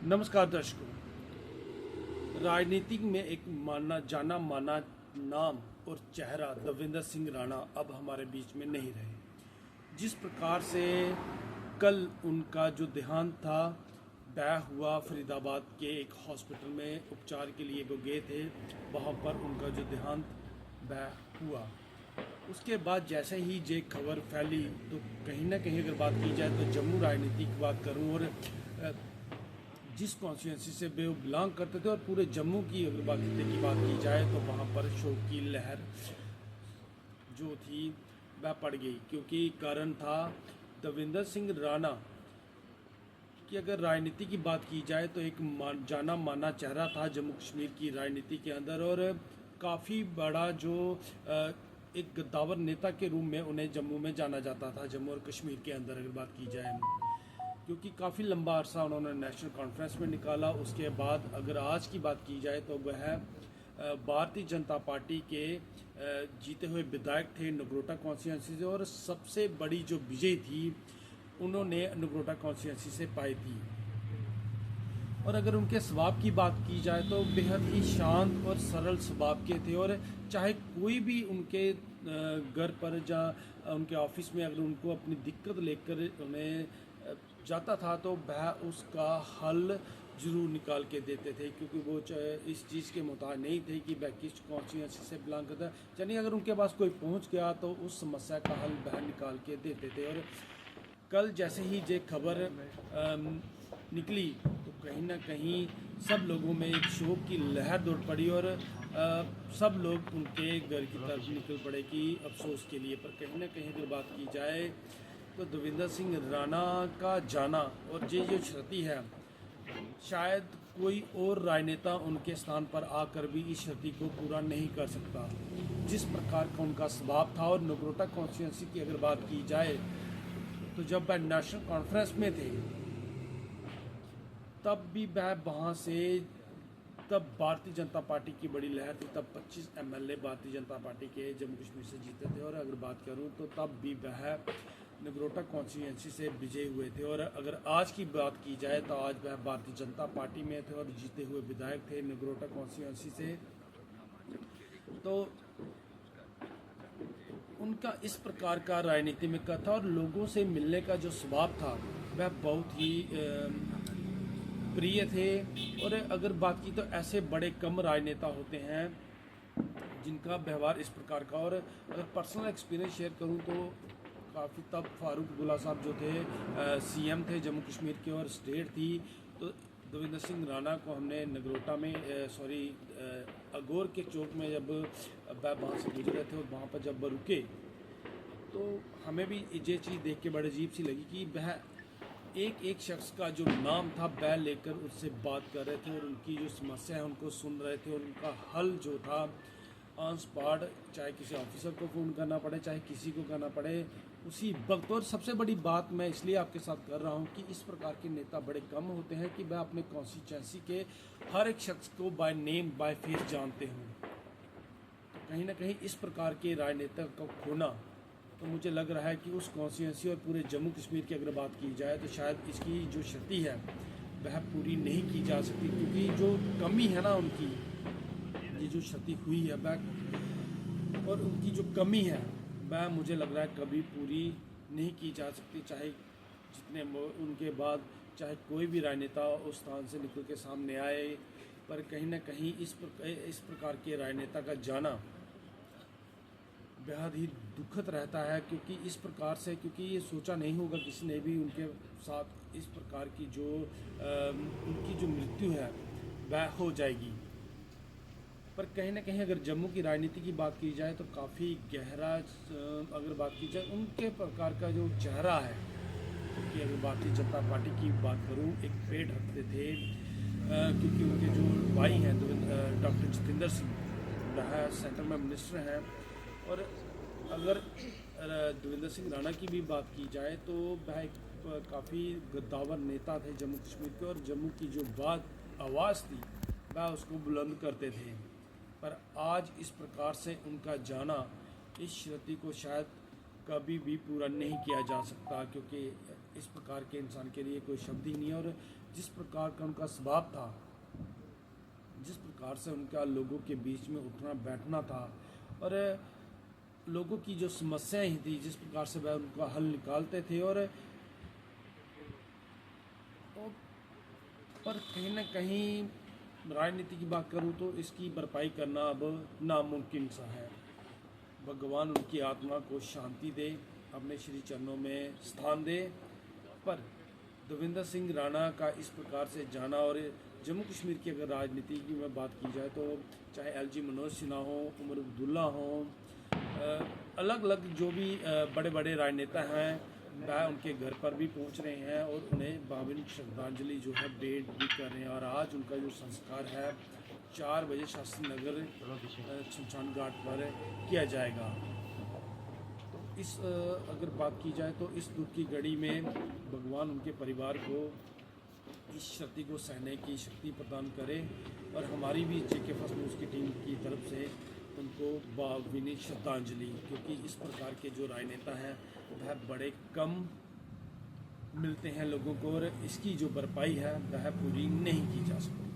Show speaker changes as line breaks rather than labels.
नमस्कार दर्शकों। राजनीतिक में एक जाना माना नाम और चेहरा दविंदर सिंह राणा अब हमारे बीच में नहीं रहे। जिस प्रकार से कल उनका जो देहांत था वह हुआ, फरीदाबाद के एक हॉस्पिटल में उपचार के लिए वो गए थे, वहाँ पर उनका जो देहांत वह हुआ। उसके बाद जैसे ही ये खबर फैली तो कहीं ना कहीं अगर बात की जाए तो जम्मू राजनीति की बात करूं और जिस कॉन्स्टिट्यूंसी से वे बिलोंग करते थे और पूरे जम्मू की अगर बात की जाए तो वहाँ पर शोक की लहर जो थी वह पड़ गई, क्योंकि कारण था दविंदर सिंह राणा की। अगर राजनीति की बात की जाए तो एक जाना माना चेहरा था जम्मू कश्मीर की राजनीति के अंदर, और काफ़ी बड़ा जो एक गद्दावर नेता के रूप में उन्हें जम्मू में जाना जाता था, जम्मू और कश्मीर के अंदर अगर बात की जाए, क्योंकि काफ़ी लंबा अरसा उन्होंने नेशनल कॉन्फ्रेंस में निकाला। उसके बाद अगर आज की बात की जाए तो वह भारतीय जनता पार्टी के जीते हुए विधायक थे नगरोटा कॉन्स्टिट्यूंसी से, और सबसे बड़ी जो विजय थी उन्होंने नगरोटा कॉन्स्टिट्यूंसी से पाई थी। और अगर उनके स्वभाव की बात की जाए तो बेहद ही शांत और सरल स्वभाव के थे, और चाहे कोई भी उनके घर पर या उनके ऑफिस में अगर उनको अपनी दिक्कत लेकर उन्हें जाता था तो वह उसका हल जरूर निकाल के देते थे, क्योंकि वो इस चीज़ के मुताबिक नहीं थे कि वह किस कॉन्स्टिट्यूंसी से बिलोंग करता है। यानी अगर उनके पास कोई पहुंच गया तो उस समस्या का हल वह निकाल के देते थे। और कल जैसे ही ये खबर निकली तो कहीं ना कहीं सब लोगों में एक शोक की लहर दौड़ पड़ी, और सब लोग उनके घर की तरफ निकल पड़े कि अफसोस के लिए। पर कहीं ना कहीं अगर बात की जाए तो दविंदर सिंह राणा का जाना और ये जो क्षति है, शायद कोई और राजनेता उनके स्थान पर आकर भी इस क्षति को पूरा नहीं कर सकता। जिस प्रकार का उनका स्वभाव था, और नगरोटा कॉन्स्टिट्यूंसी की अगर बात की जाए तो जब वह नेशनल कॉन्फ्रेंस में थे तब भी वह वहाँ से, तब भारतीय जनता पार्टी की बड़ी लहर थी, तब 25 एमएलए भारतीय जनता पार्टी के जम्मू कश्मीर से जीते थे। और अगर बात करूं तो तब भी वह नगरोटा कॉन्स्टिट्यूंसी से विजय हुए थे। और अगर आज की बात की जाए तो आज वह भारतीय जनता पार्टी में थे और जीते हुए विधायक थे नगरोटा कॉन्स्टिट्यूंसी से। तो उनका इस प्रकार का राजनीति में का था, और लोगों से मिलने का जो स्वभाव था वह बहुत ही प्रिय थे। और अगर बात की तो ऐसे बड़े कम राजनेता होते हैं जिनका व्यवहार इस प्रकार का। और अगर पर्सनल एक्सपीरियंस शेयर करूं तो काफ़ी तब फारूक अब्दुल्ला साहब जो थे सीएम थे जम्मू कश्मीर के, और स्टेट थी, तो दविंदर सिंह राणा को हमने नगरोटा में अगोर के चौक में जब वहाँ से गुजरे थे और वहाँ पर जब रुके तो हमें भी ये चीज़ देख के बड़े अजीब सी लगी कि वह एक एक शख्स का जो नाम था वह लेकर उससे बात कर रहे थे, और उनकी जो समस्या है उनको सुन रहे थे, और उनका हल जो था ऑन स्पॉट, चाहे किसी ऑफिसर को फ़ोन करना पड़े चाहे किसी को करना पड़े उसी वक्त। और सबसे बड़ी बात मैं इसलिए आपके साथ कर रहा हूँ कि इस प्रकार के नेता बड़े कम होते हैं कि वह अपने कॉन्स्टिट्यूंसी के हर एक शख्स को बाय नेम बाय फेस जानते हों। तो कहीं ना कहीं इस प्रकार के राजनेता का खोना, तो मुझे लग रहा है कि उस कॉन्स्टिट्यूंसी और पूरे जम्मू कश्मीर की अगर बात की जाए तो शायद इसकी जो क्षति है वह पूरी नहीं की जा सकती, क्योंकि जो कमी है ना उनकी, ये जो क्षति हुई है वह, और उनकी जो कमी है वह मुझे लग रहा है कभी पूरी नहीं की जा सकती, चाहे जितने उनके बाद चाहे कोई भी राजनेता उस स्थान से निकल के सामने आए। पर कहीं ना कहीं इस प्रकार के राजनेता का जाना बेहद ही दुखद रहता है, क्योंकि इस प्रकार से, क्योंकि ये सोचा नहीं होगा किसी ने भी उनके साथ इस प्रकार की जो उनकी जो मृत्यु है वह हो जाएगी। पर कहीं ना कहीं अगर जम्मू की राजनीति की बात की जाए तो काफ़ी गहरा, अगर बात की जाए उनके प्रकार का जो चेहरा है, क्योंकि अगर भारतीय जनता पार्टी की बात करूं एक पेड़ रखते थे, क्योंकि उनके जो भाई हैं डॉक्टर जितेंद्र सिंह वह सेंटर में मिनिस्टर हैं। और अगर दविंदर सिंह राणा की भी बात की जाए तो वह एक काफ़ी गद्दावर नेता थे जम्मू कश्मीर के, और जम्मू की जो आवाज़ थी वह उसको बुलंद करते थे। पर आज इस प्रकार से उनका जाना, इस क्षति को शायद कभी भी पूरा नहीं किया जा सकता, क्योंकि इस प्रकार के इंसान के लिए कोई शब्द ही नहीं है। और जिस प्रकार का उनका स्वभाव था, जिस प्रकार से उनका लोगों के बीच में उठना बैठना था और लोगों की जो समस्याएं थी, जिस प्रकार से वह उनका हल निकालते थे, और पर कहीं ना कहीं राजनीति की बात करूं तो इसकी भरपाई करना अब नामुमकिन सा है। भगवान उनकी आत्मा को शांति दे, अपने श्री चरणों में स्थान दे। पर देवेंद्र सिंह राणा का इस प्रकार से जाना, और जम्मू कश्मीर की अगर राजनीति की मैं बात की जाए तो चाहे एलजी मनोज सिन्हा हो, उमर अब्दुल्ला हो, अलग अलग जो भी बड़े बड़े राजनेता हैं, वह उनके घर पर भी पहुंच रहे हैं और उन्हें भावभीनी श्रद्धांजलि जो है भेंट भी कर रहे हैं। और आज उनका जो संस्कार है 4 बजे शास्त्री नगर शमशान घाट पर किया जाएगा। तो इस अगर बात की जाए तो इस दुख की घड़ी में भगवान उनके परिवार को इस क्षति को सहने की शक्ति प्रदान करे, और हमारी भी जेके फर्स्ट न्यूज़ की टीम की तरफ से उनको भावभीनी श्रद्धांजलि, क्योंकि इस प्रकार के जो राजनेता हैं वह बड़े कम मिलते हैं लोगों को, और इसकी जो भरपाई है वह पूरी नहीं की जा सकती।